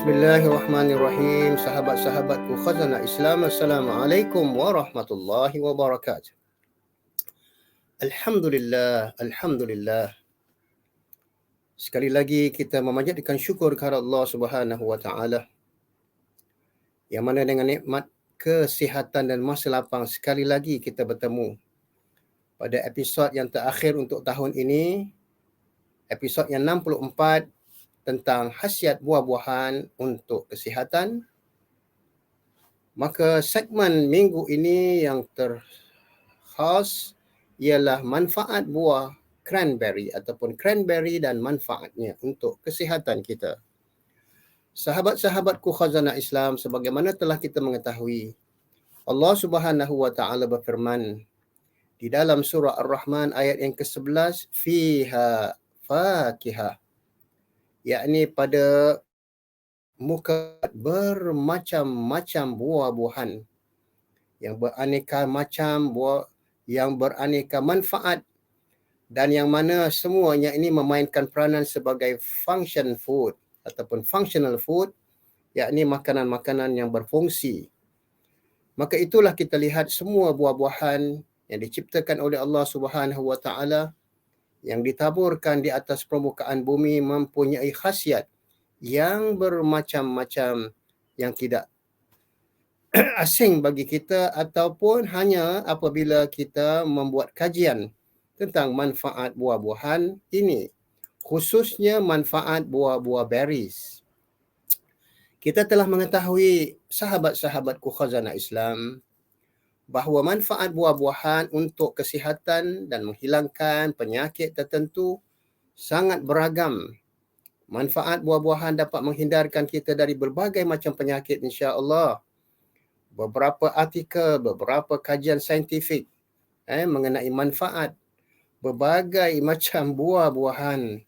Bismillahirrahmanirrahim. Sahabat-sahabatku khazanah Islam, Assalamualaikum warahmatullahi wabarakatuh. Alhamdulillah. Sekali lagi kita memanjatkan syukur kepada Allah Subhanahu wa taala yang mana dengan nikmat kesihatan dan masa lapang sekali lagi kita bertemu pada episod yang terakhir untuk tahun ini, episod yang 64 tentang khasiat buah-buahan untuk kesihatan. Maka segmen minggu ini yang terkhas ialah manfaat buah cranberry ataupun cranberry dan manfaatnya untuk kesihatan kita. Sahabat-sahabatku khazanah Islam, sebagaimana telah kita mengetahui, Allah Subhanahu wa taala berfirman di dalam surah Ar-Rahman ayat yang ke-11, fiha fakihah, yakni pada muka bermacam-macam buah-buahan yang beraneka macam buah yang beraneka manfaat dan yang mana semuanya ini memainkan peranan sebagai function food ataupun functional food, yakni makanan-makanan yang berfungsi. Maka itulah kita lihat semua buah-buahan yang diciptakan oleh Allah Subhanahu wa taala yang ditaburkan di atas permukaan bumi mempunyai khasiat yang bermacam-macam yang tidak asing bagi kita ataupun hanya apabila kita membuat kajian tentang manfaat buah-buahan ini, khususnya manfaat buah-buah berries. Kita telah mengetahui, sahabat-sahabatku khazanah Islam, bahawa manfaat buah-buahan untuk kesihatan dan menghilangkan penyakit tertentu sangat beragam. Manfaat buah-buahan dapat menghindarkan kita dari berbagai macam penyakit, insya-Allah. Beberapa artikel, beberapa kajian saintifik mengenai manfaat berbagai macam buah-buahan.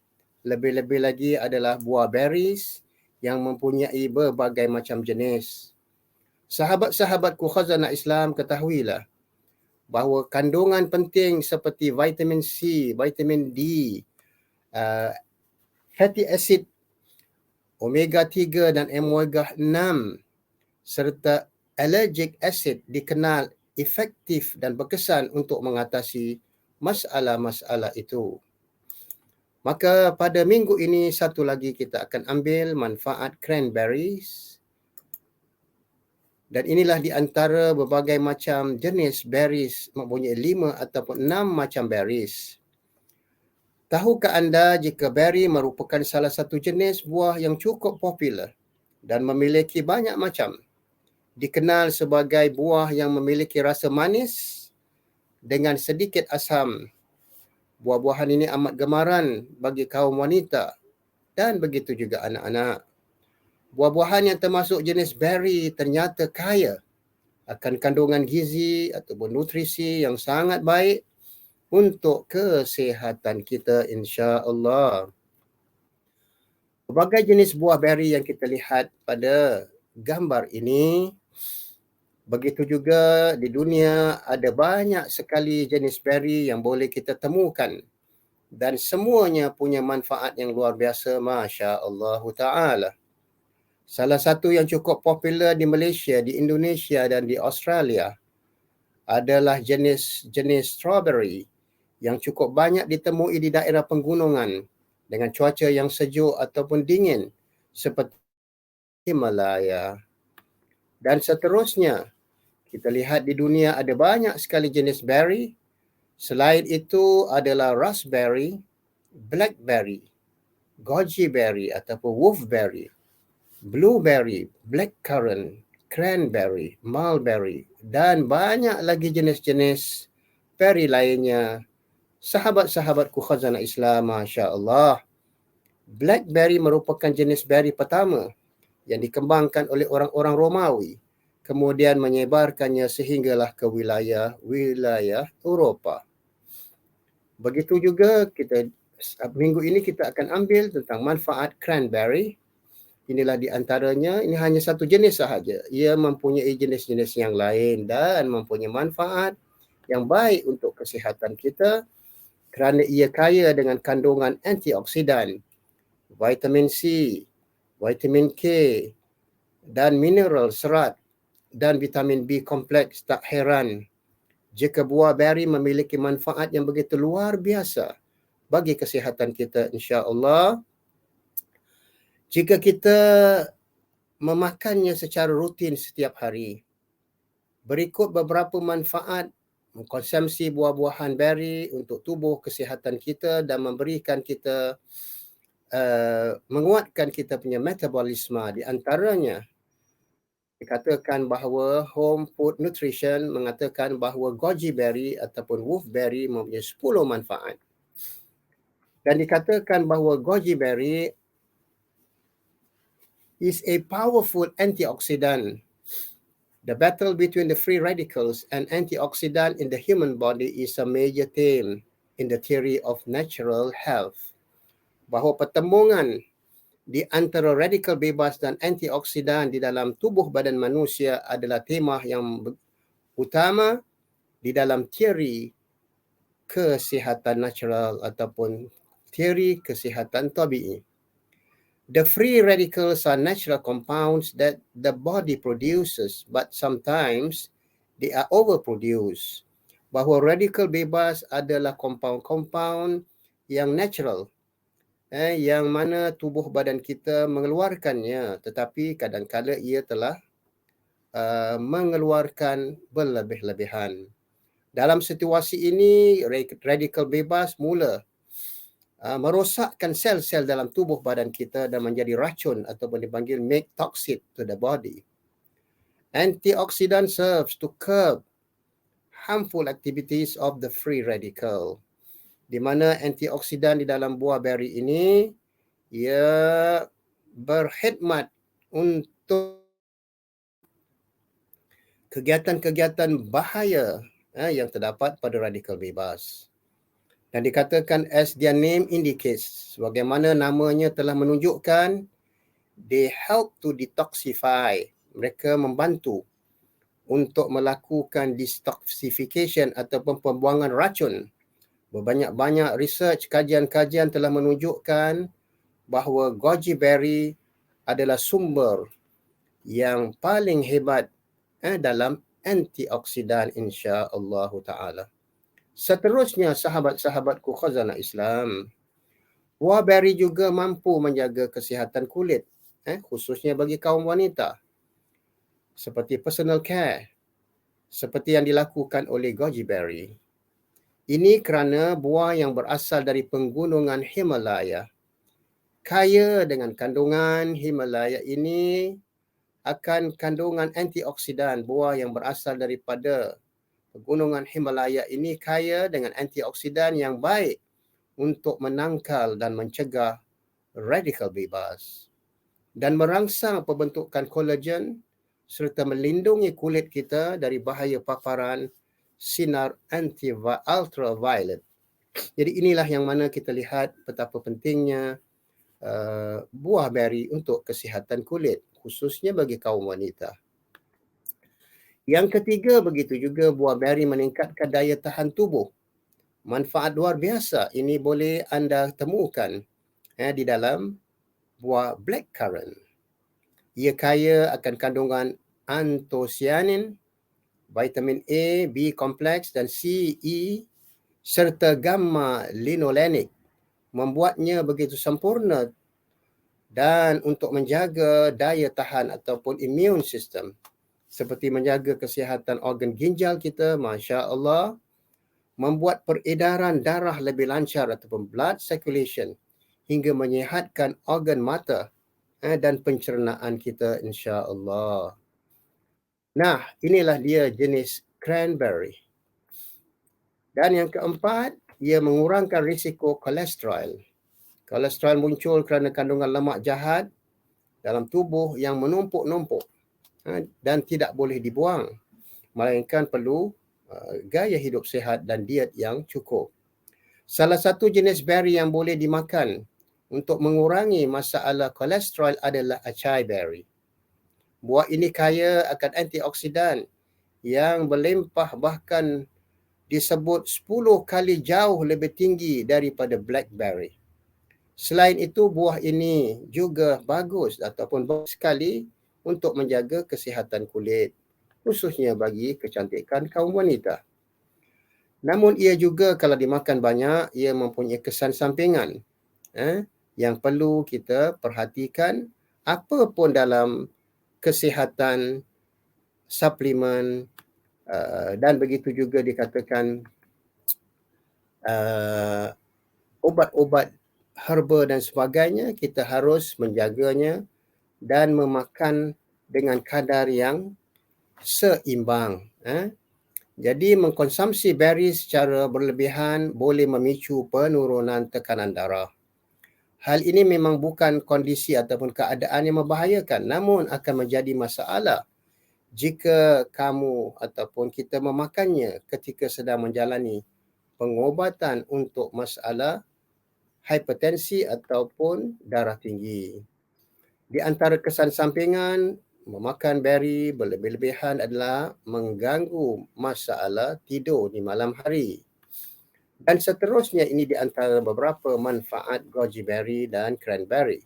Lebih-lebih lagi adalah buah berries yang mempunyai berbagai macam jenis. Sahabat-sahabatku khazanah Islam, ketahuilah bahawa kandungan penting seperti vitamin C, vitamin D, fatty acid, omega 3 dan omega 6 serta allergic acid dikenal efektif dan berkesan untuk mengatasi masalah-masalah itu. Maka pada minggu ini satu lagi kita akan ambil manfaat cranberries. Dan inilah di antara berbagai macam jenis berries, mempunyai 5 ataupun 6 macam berries. Tahukah anda jika berry merupakan salah satu jenis buah yang cukup popular dan memiliki banyak macam. Dikenal sebagai buah yang memiliki rasa manis dengan sedikit asam. Buah-buahan ini amat gemaran bagi kaum wanita dan begitu juga anak-anak. Buah-buahan yang termasuk jenis berry ternyata kaya akan kandungan gizi ataupun nutrisi yang sangat baik untuk kesihatan kita, insya-Allah. Berbagai jenis buah berry yang kita lihat pada gambar ini, begitu juga di dunia ada banyak sekali jenis berry yang boleh kita temukan dan semuanya punya manfaat yang luar biasa, masya-Allah taala. Salah satu yang cukup popular di Malaysia, di Indonesia dan di Australia adalah jenis strawberry yang cukup banyak ditemui di daerah penggunungan dengan cuaca yang sejuk ataupun dingin seperti Himalaya. Dan seterusnya, kita lihat di dunia ada banyak sekali jenis berry. Selain itu adalah raspberry, blackberry, goji berry ataupun wolfberry, blueberry, blackcurrant, cranberry, mulberry dan banyak lagi jenis-jenis berry lainnya. Sahabat-sahabatku khazanah Islam, masya-Allah. Blackberry merupakan jenis berry pertama yang dikembangkan oleh orang-orang Romawi, kemudian menyebarkannya sehinggalah ke wilayah Eropah. Begitu juga minggu ini kita akan ambil tentang manfaat cranberry. Inilah di antaranya, ini hanya satu jenis sahaja. Ia mempunyai jenis-jenis yang lain dan mempunyai manfaat yang baik untuk kesihatan kita kerana ia kaya dengan kandungan antioksidan, vitamin C, vitamin K dan mineral serat dan vitamin B kompleks. Tak heran jika buah beri memiliki manfaat yang begitu luar biasa bagi kesihatan kita, insya-Allah. Jika kita memakannya secara rutin setiap hari. Berikut beberapa manfaat mengkonsumsi buah-buahan beri untuk tubuh, kesihatan kita dan memberikan kita menguatkan kita punya metabolisme. Di antaranya dikatakan bahawa Home Food Nutrition mengatakan bahawa goji berry ataupun wolfberry mempunyai 10 manfaat. Dan dikatakan bahawa goji berry is a powerful antioxidant. The battle between the free radicals and antioxidant in the human body is a major theme in the theory of natural health. Bahawa pertembungan di antara radikal bebas dan antioksidan di dalam tubuh badan manusia adalah tema yang utama di dalam teori kesihatan natural ataupun teori kesihatan tabi'i. The free radicals are natural compounds that the body produces, but sometimes they are overproduced. Bahawa radikal bebas adalah kompaun-kompaun yang natural, yang mana tubuh badan kita mengeluarkannya, tetapi kadang-kadang ia telah mengeluarkan berlebih-lebihan. Dalam situasi ini, radikal bebas mula merosakkan sel-sel dalam tubuh badan kita dan menjadi racun ataupun dipanggil make toxic to the body. Antioxidant serves to curb harmful activities of the free radical. Di mana antioksidan di dalam buah beri ini ia berkhidmat untuk kegiatan-kegiatan bahaya yang terdapat pada radikal bebas. Dan dikatakan as their name indicates, bagaimana namanya telah menunjukkan, they help to detoxify. Mereka membantu untuk melakukan detoxification ataupun pembuangan racun. Berbanyak-banyak research, kajian-kajian telah menunjukkan bahawa goji berry adalah sumber yang paling hebat dalam antioksidan, insya-Allah taala. Seterusnya, sahabat-sahabatku khazanah Islam, buah beri juga mampu menjaga kesihatan kulit, khususnya bagi kaum wanita, seperti personal care, seperti yang dilakukan oleh goji berry. Ini kerana buah yang berasal dari penggunungan Himalaya, kaya dengan kandungan Himalaya ini akan kandungan antioksidan. Buah yang berasal daripada pegunungan Himalaya ini kaya dengan antioksidan yang baik untuk menangkal dan mencegah radikal bebas dan merangsang pembentukan kolagen serta melindungi kulit kita dari bahaya paparan sinar ultraviolet. Jadi inilah yang mana kita lihat betapa pentingnya buah beri untuk kesihatan kulit, khususnya bagi kaum wanita. Yang ketiga, begitu juga buah beri meningkatkan daya tahan tubuh. Manfaat luar biasa ini boleh anda temukan di dalam buah blackcurrant. Ia kaya akan kandungan anthocyanin, vitamin A, B kompleks dan C, E serta gamma linolenic, membuatnya begitu sempurna dan untuk menjaga daya tahan ataupun immune system, seperti menjaga kesihatan organ ginjal kita, masya-Allah, membuat peredaran darah lebih lancar ataupun blood circulation hingga menyihatkan organ mata dan pencernaan kita, insya-Allah. Nah, inilah dia jenis cranberry. Dan yang keempat, ia mengurangkan risiko kolesterol. Kolesterol muncul kerana kandungan lemak jahat dalam tubuh yang menumpuk-numpuk dan tidak boleh dibuang, melainkan perlu gaya hidup sihat dan diet yang cukup. Salah satu jenis beri yang boleh dimakan untuk mengurangi masalah kolesterol adalah acai berry. Buah ini kaya akan antioksidan yang berlimpah, bahkan disebut 10 kali jauh lebih tinggi daripada blackberry. Selain itu, buah ini juga bagus ataupun bagus sekali untuk menjaga kesihatan kulit, khususnya bagi kecantikan kaum wanita. Namun ia juga kalau dimakan banyak, ia mempunyai kesan sampingan yang perlu kita perhatikan apapun dalam kesihatan suplemen dan begitu juga dikatakan ubat-ubat herba dan sebagainya, kita harus menjaganya dan memakan dengan kadar yang seimbang. Jadi mengkonsumsi beri secara berlebihan boleh memicu penurunan tekanan darah. Hal ini memang bukan kondisi ataupun keadaan yang membahayakan, namun akan menjadi masalah jika kamu ataupun kita memakannya ketika sedang menjalani pengobatan untuk masalah hipertensi ataupun darah tinggi. Di antara kesan sampingan, memakan beri berlebih-lebihan adalah mengganggu masalah tidur di malam hari. Dan seterusnya, ini di antara beberapa manfaat goji berry dan cranberry.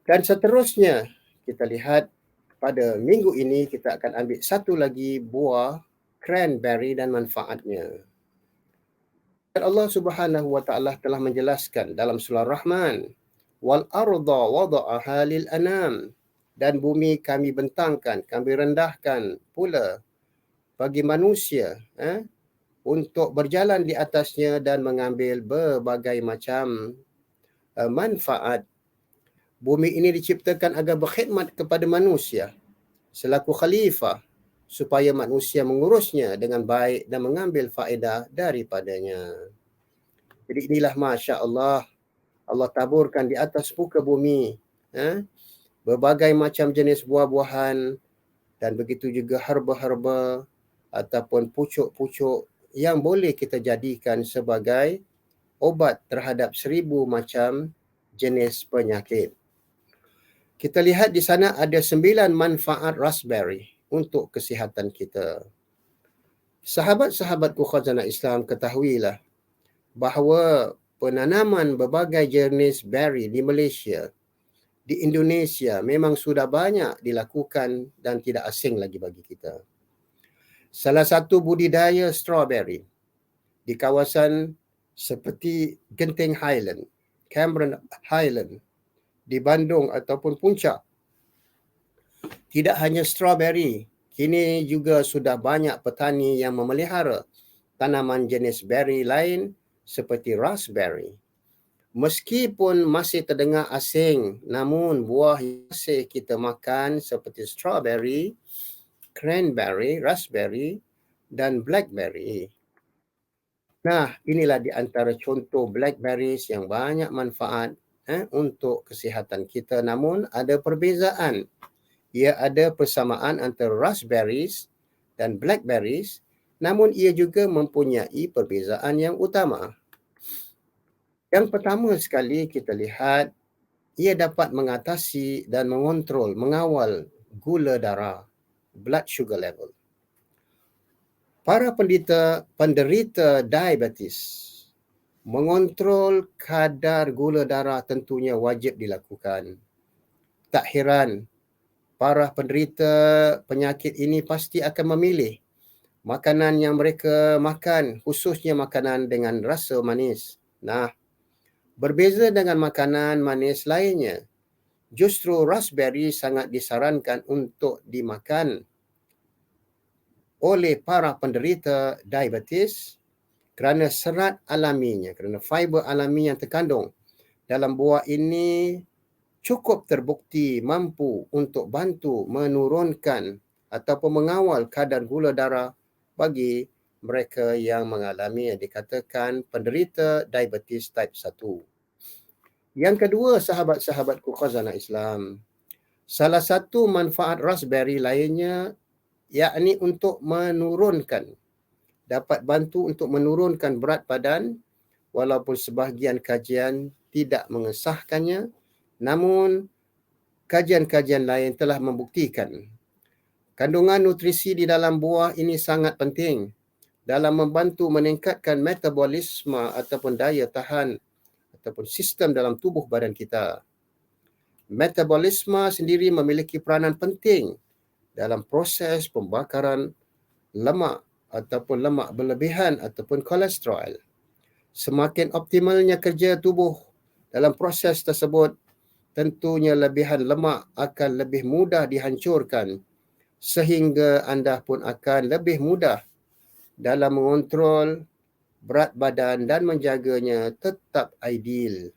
Dan seterusnya, kita lihat pada minggu ini kita akan ambil satu lagi buah cranberry dan manfaatnya. Allah Subhanahu wa taala telah menjelaskan dalam surah Rahman, wal arda wada'aha lil anam, dan bumi kami bentangkan, kami rendahkan pula bagi manusia untuk berjalan di atasnya dan mengambil berbagai macam manfaat. Bumi ini diciptakan agar berkhidmat kepada manusia selaku khalifah supaya manusia mengurusnya dengan baik dan mengambil faedah daripadanya. Jadi inilah Masya Allah, Allah taburkan di atas muka bumi berbagai macam jenis buah-buahan dan begitu juga herba-herba ataupun pucuk-pucuk yang boleh kita jadikan sebagai obat terhadap 1000 macam jenis penyakit. Kita lihat di sana ada 9 manfaat raspberry untuk kesihatan kita. Sahabat-sahabatku khazanah Islam, ketahuilah bahawa penanaman berbagai jenis berry di Malaysia, di Indonesia memang sudah banyak dilakukan dan tidak asing lagi bagi kita. Salah satu budidaya strawberry di kawasan seperti Genting Highland, Cameron Highland, di Bandung ataupun Puncak. Tidak hanya strawberry, kini juga sudah banyak petani yang memelihara tanaman jenis berry lain seperti raspberry. Meskipun masih terdengar asing, namun buah yang masih kita makan seperti strawberry, cranberry, raspberry dan blackberry. Nah, inilah di antara contoh blackberries yang banyak manfaat untuk kesihatan kita. Namun ada perbezaan. Ia ada persamaan antara raspberries dan blackberries, namun ia juga mempunyai perbezaan yang utama. Yang pertama sekali kita lihat, ia dapat mengatasi dan mengontrol, mengawal gula darah, blood sugar level. Para penderita diabetes, mengontrol kadar gula darah tentunya wajib dilakukan. Tak heran, para penderita penyakit ini pasti akan memilih makanan yang mereka makan, khususnya makanan dengan rasa manis. Nah, berbeza dengan makanan manis lainnya, justru raspberry sangat disarankan untuk dimakan oleh para penderita diabetes kerana serat alaminya, kerana fiber alami yang terkandung dalam buah ini cukup terbukti mampu untuk bantu menurunkan ataupun mengawal kadar gula darah bagi mereka yang mengalami yang dikatakan penderita diabetes type 1. Yang kedua, sahabat-sahabatku khazanah Islam, salah satu manfaat raspberry lainnya yakni untuk menurunkan, dapat bantu untuk menurunkan berat badan, walaupun sebahagian kajian tidak mengesahkannya, namun kajian-kajian lain telah membuktikan kandungan nutrisi di dalam buah ini sangat penting dalam membantu meningkatkan metabolisme ataupun daya tahan ataupun sistem dalam tubuh badan kita. Metabolisme sendiri memiliki peranan penting dalam proses pembakaran lemak ataupun lemak berlebihan ataupun kolesterol. Semakin optimalnya kerja tubuh dalam proses tersebut, tentunya lebihan lemak akan lebih mudah dihancurkan sehingga anda pun akan lebih mudah dalam mengontrol berat badan dan menjaganya tetap ideal.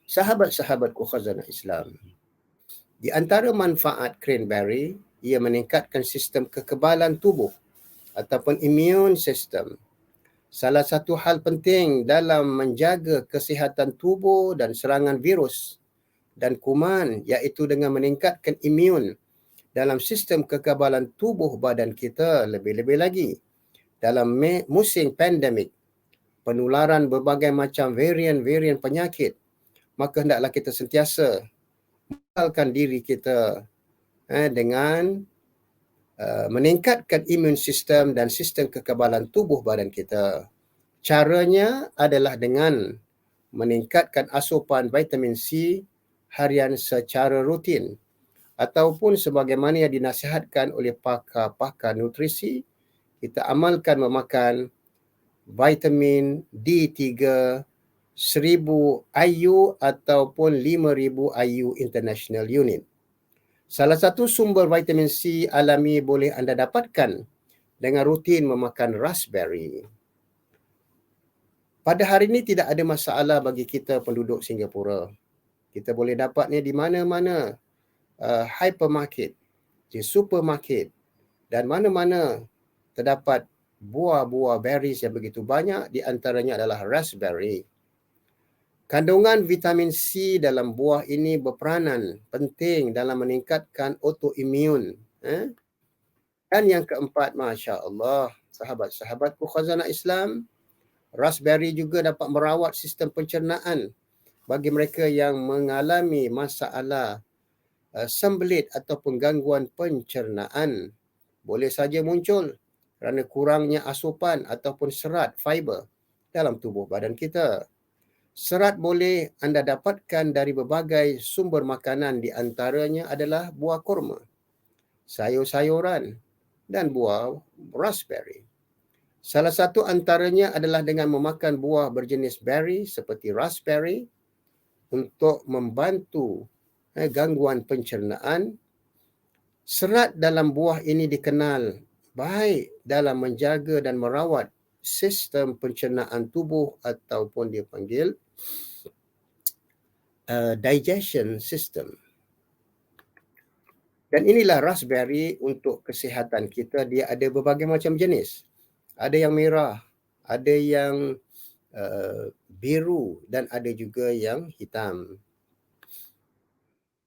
Sahabat-sahabatku khazanah Islam, di antara manfaat cranberry, ia meningkatkan sistem kekebalan tubuh ataupun immune system. Salah satu hal penting dalam menjaga kesihatan tubuh dan serangan virus dan kuman iaitu dengan meningkatkan imun dalam sistem kekebalan tubuh badan kita. Lebih-lebih lagi dalam musim pandemik, penularan berbagai macam varian-varian penyakit, maka hendaklah kita sentiasa mengekalkan diri kita dengan meningkatkan imun sistem dan sistem kekebalan tubuh badan kita. Caranya adalah dengan meningkatkan asupan vitamin C harian secara rutin ataupun sebagaimana yang dinasihatkan oleh pakar-pakar nutrisi, kita amalkan memakan vitamin D3 1000 IU ataupun 5000 IU International Unit. Salah satu sumber vitamin C alami boleh anda dapatkan dengan rutin memakan raspberry. Pada hari ini tidak ada masalah bagi kita penduduk Singapura. Kita boleh dapatnya di mana-mana hypermarket, di supermarket dan mana-mana terdapat buah-buah berries yang begitu banyak, di antaranya adalah raspberry. Kandungan vitamin C dalam buah ini berperanan penting dalam meningkatkan autoimun. Dan yang keempat, Masya Allah, sahabat-sahabatku khazanah Islam, raspberry juga dapat merawat sistem pencernaan bagi mereka yang mengalami masalah sembelit ataupun gangguan pencernaan. Boleh saja muncul kerana kurangnya asupan ataupun serat fiber dalam tubuh badan kita. Serat boleh anda dapatkan dari berbagai sumber makanan, di antaranya adalah buah kurma, sayur-sayuran dan buah raspberry. Salah satu antaranya adalah dengan memakan buah berjenis berry seperti raspberry untuk membantu gangguan pencernaan. Serat dalam buah ini dikenal baik dalam menjaga dan merawat sistem pencernaan tubuh ataupun dipanggil digestion system. Dan inilah raspberry untuk kesihatan kita. Dia ada berbagai macam jenis. Ada yang merah, ada yang biru dan ada juga yang hitam.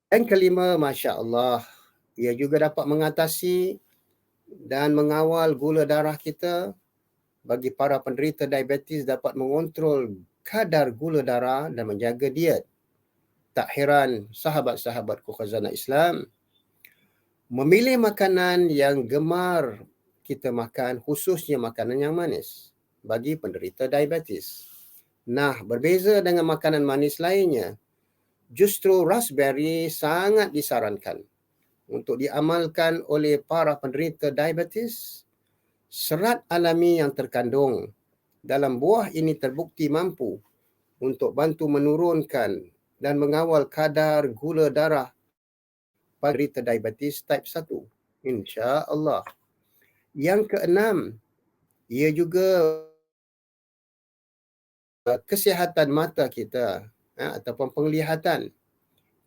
Dan kelima, Masya Allah, ia juga dapat mengatasi dan mengawal gula darah kita. Bagi para penderita diabetes, dapat mengontrol kadar gula darah dan menjaga diet. Tak heran sahabat-sahabatku khazanah Islam, memilih makanan yang gemar kita makan, khususnya makanan yang manis bagi penderita diabetes. Nah, berbeza dengan makanan manis lainnya, justru raspberry sangat disarankan untuk diamalkan oleh para penderita diabetes. Serat alami yang terkandung dalam buah ini terbukti mampu untuk bantu menurunkan dan mengawal kadar gula darah penderita diabetes type 1. Insya-Allah. Yang keenam, ia juga kesihatan mata kita ataupun penglihatan.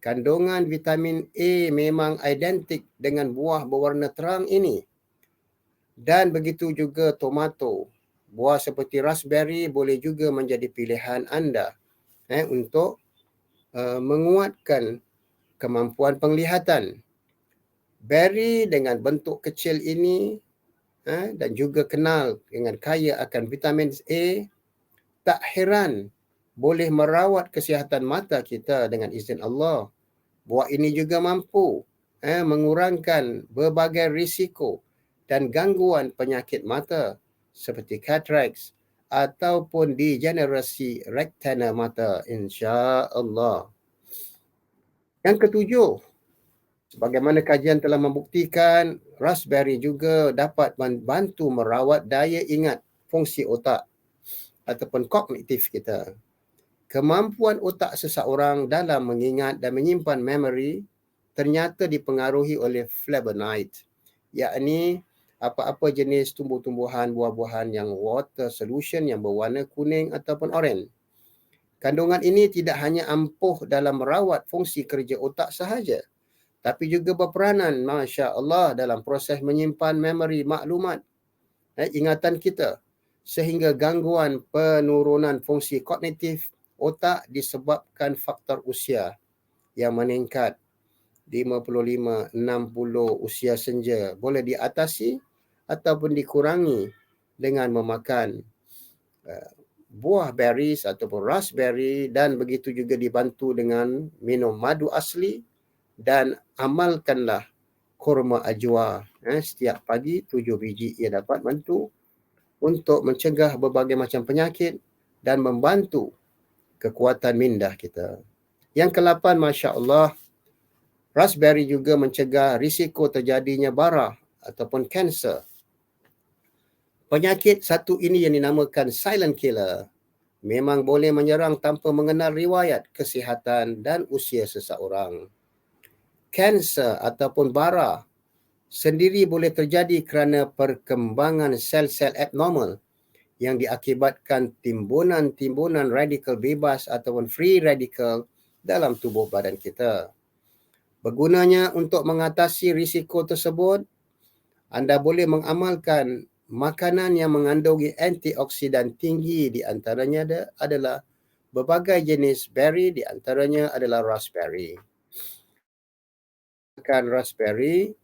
Kandungan vitamin A memang identik dengan buah berwarna terang ini. Dan begitu juga tomato. Buah seperti raspberry boleh juga menjadi pilihan anda untuk menguatkan kemampuan penglihatan. Berry dengan bentuk kecil ini dan juga kenal dengan kaya akan vitamin A, tak heran boleh merawat kesihatan mata kita dengan izin Allah. Buah ini juga mampu mengurangkan berbagai risiko dan gangguan penyakit mata seperti cataracts ataupun degenerasi retina mata, insya-Allah. Yang ketujuh, sebagaimana kajian telah membuktikan, raspberry juga dapat membantu merawat daya ingat, fungsi otak ataupun kognitif kita. Kemampuan otak seseorang dalam mengingat dan menyimpan memori ternyata dipengaruhi oleh flavonoid, yakni apa-apa jenis tumbuh-tumbuhan, buah-buahan yang water solution yang berwarna kuning ataupun oranye. Kandungan ini tidak hanya ampuh dalam merawat fungsi kerja otak sahaja, tapi juga berperanan, Masya Allah, dalam proses menyimpan memori maklumat, ingatan kita, sehingga gangguan penurunan fungsi kognitif otak disebabkan faktor usia yang meningkat 55, 60 usia senja boleh diatasi ataupun dikurangi dengan memakan buah berries ataupun raspberry, dan begitu juga dibantu dengan minum madu asli dan amalkanlah kurma ajwa. Setiap pagi 7 biji ia dapat bantu untuk mencegah berbagai macam penyakit dan membantu kekuatan minda kita. Yang ke-8, Masya Allah, raspberry juga mencegah risiko terjadinya bara ataupun kanser. Penyakit satu ini yang dinamakan silent killer memang boleh menyerang tanpa mengenal riwayat kesihatan dan usia seseorang. Kanser ataupun bara sendiri boleh terjadi kerana perkembangan sel-sel abnormal yang diakibatkan timbunan-timbunan radikal bebas ataupun free radical dalam tubuh badan kita. Bergunanya untuk mengatasi risiko tersebut, anda boleh mengamalkan makanan yang mengandungi antioksidan tinggi, di antaranya adalah berbagai jenis berry, di antaranya adalah raspberry. Makan raspberry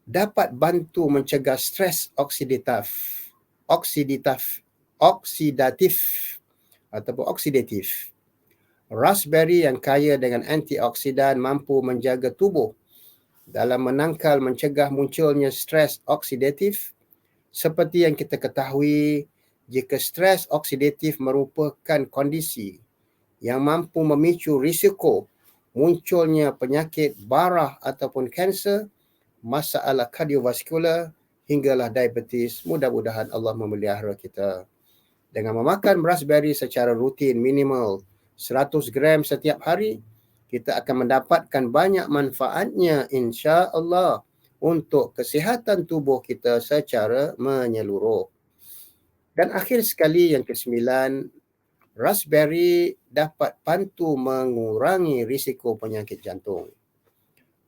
dapat bantu mencegah stres oksidatif ataupun oksidatif. Raspberry yang kaya dengan antioksidan mampu menjaga tubuh dalam menangkal mencegah munculnya stres oksidatif. Seperti yang kita ketahui, jika stres oksidatif merupakan kondisi yang mampu memicu risiko munculnya penyakit bara ataupun kanser, masalah kardiovaskular hinggalah diabetes. Mudah-mudahan Allah memelihara kita. Dengan memakan raspberry secara rutin minimal 100 gram setiap hari, kita akan mendapatkan banyak manfaatnya, insya-Allah, untuk kesihatan tubuh kita secara menyeluruh. Dan akhir sekali, yang ke-9, raspberry dapat bantu mengurangi risiko penyakit jantung.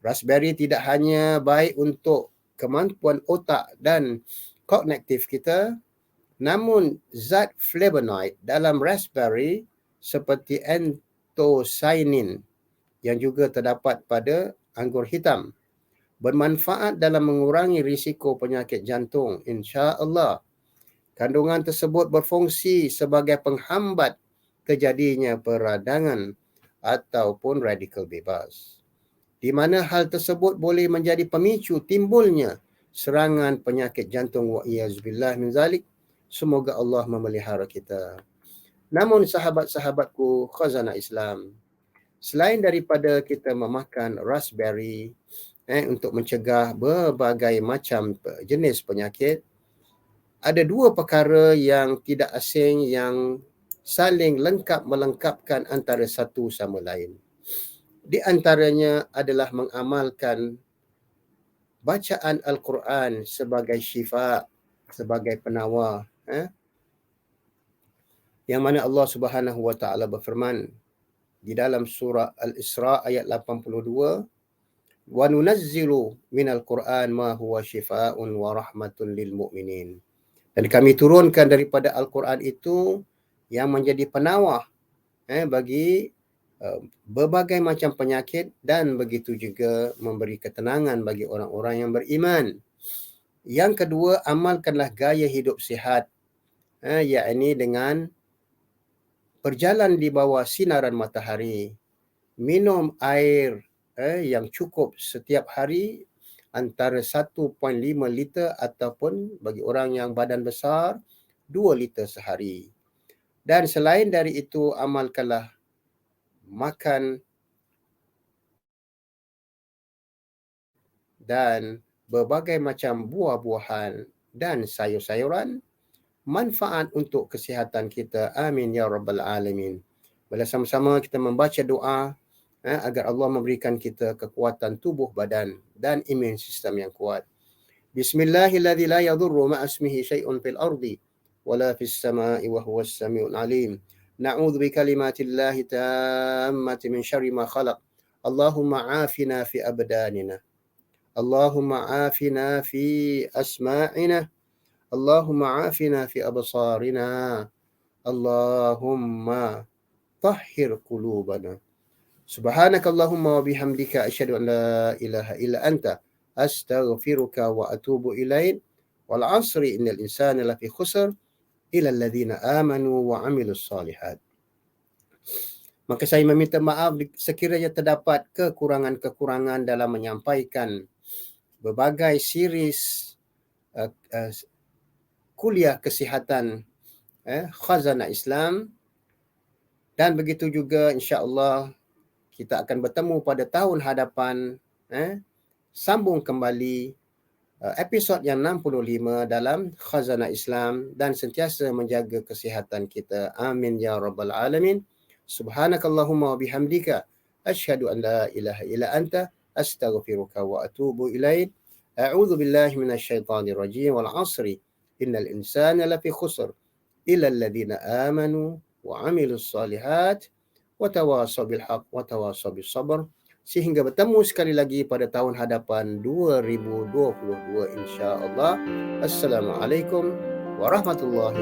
Raspberry tidak hanya baik untuk kemampuan otak dan kognitif kita, namun zat flavonoid dalam raspberry seperti anthocyanin yang juga terdapat pada anggur hitam bermanfaat dalam mengurangi risiko penyakit jantung, insya-Allah. Kandungan tersebut berfungsi sebagai penghambat terjadinya peradangan ataupun radikal bebas, di mana hal tersebut boleh menjadi pemicu timbulnya serangan penyakit jantung, wa iyazbillah min zalik. Semoga Allah memelihara kita. Namun sahabat-sahabatku khazanah Islam, selain daripada kita memakan raspberry untuk mencegah berbagai macam jenis penyakit, ada dua perkara yang tidak asing yang saling lengkap melengkapkan antara satu sama lain. Di antaranya adalah mengamalkan bacaan Al-Quran sebagai syifa, sebagai penawar. Yang mana Allah Subhanahu wa taala berfirman di dalam surah Al-Isra ayat 82, wa nunazzilu minal Quran ma huwa syifaa'un wa rahmatun lil mu'minin. Dan kami turunkan daripada Al-Quran itu yang menjadi penawar bagi berbagai macam penyakit, dan begitu juga memberi ketenangan bagi orang-orang yang beriman. Yang kedua, amalkanlah gaya hidup sihat, yakni dengan berjalan di bawah sinaran matahari, minum air yang cukup setiap hari, antara 1.5 liter ataupun bagi orang yang badan besar 2 liter sehari. Dan selain dari itu, amalkanlah makan dan berbagai macam buah-buahan dan sayur-sayuran, manfaat untuk kesihatan kita. Amin ya rabbal alamin. Bila sama-sama kita membaca doa agar Allah memberikan kita kekuatan tubuh badan dan imun sistem yang kuat. Bismillahilladzi la yadurru ma'a ismihi syai'un fil ardi wala fis sama'i wa huwas samiul alim. Na'udzu bikalimatillahi tammati min syarri ma khalaq. Allahumma afina fi abdanina. Allahumma afina fi asma'ina. Allahumma afina fi absarina. Allahumma tahhir qulubana. Subhanakallahumma wa bihamdika asyhadu an la ilaha illa anta astaghfiruka wa atubu ilaik. Wal 'asri innal insana lafi khusr illa alladhina amanu wa 'amilus solihat. Maka saya meminta maaf sekiranya terdapat kekurangan-kekurangan dalam menyampaikan berbagai series kuliah kesihatan Khazanah Islam, dan begitu juga insya-Allah kita akan bertemu pada tahun hadapan, sambung kembali episod yang 65 dalam Khazanah Islam, dan sentiasa menjaga kesihatan kita. Amin ya rabbal alamin. Subhanakallahumma wa bihamdika asyhadu an la ilaha illa anta astaghfiruka wa atubu ilaik. A'udzu billahi minasyaitonir rajim. Wal 'asri innal insana lafi khusr illa alladhina amanu wa 'amilus solihat wa tawasaw bil haqq wa tawasaw bis sabr. Sehingga bertemu sekali lagi pada tahun hadapan 2022 insya-Allah. Assalamualaikum warahmatullahi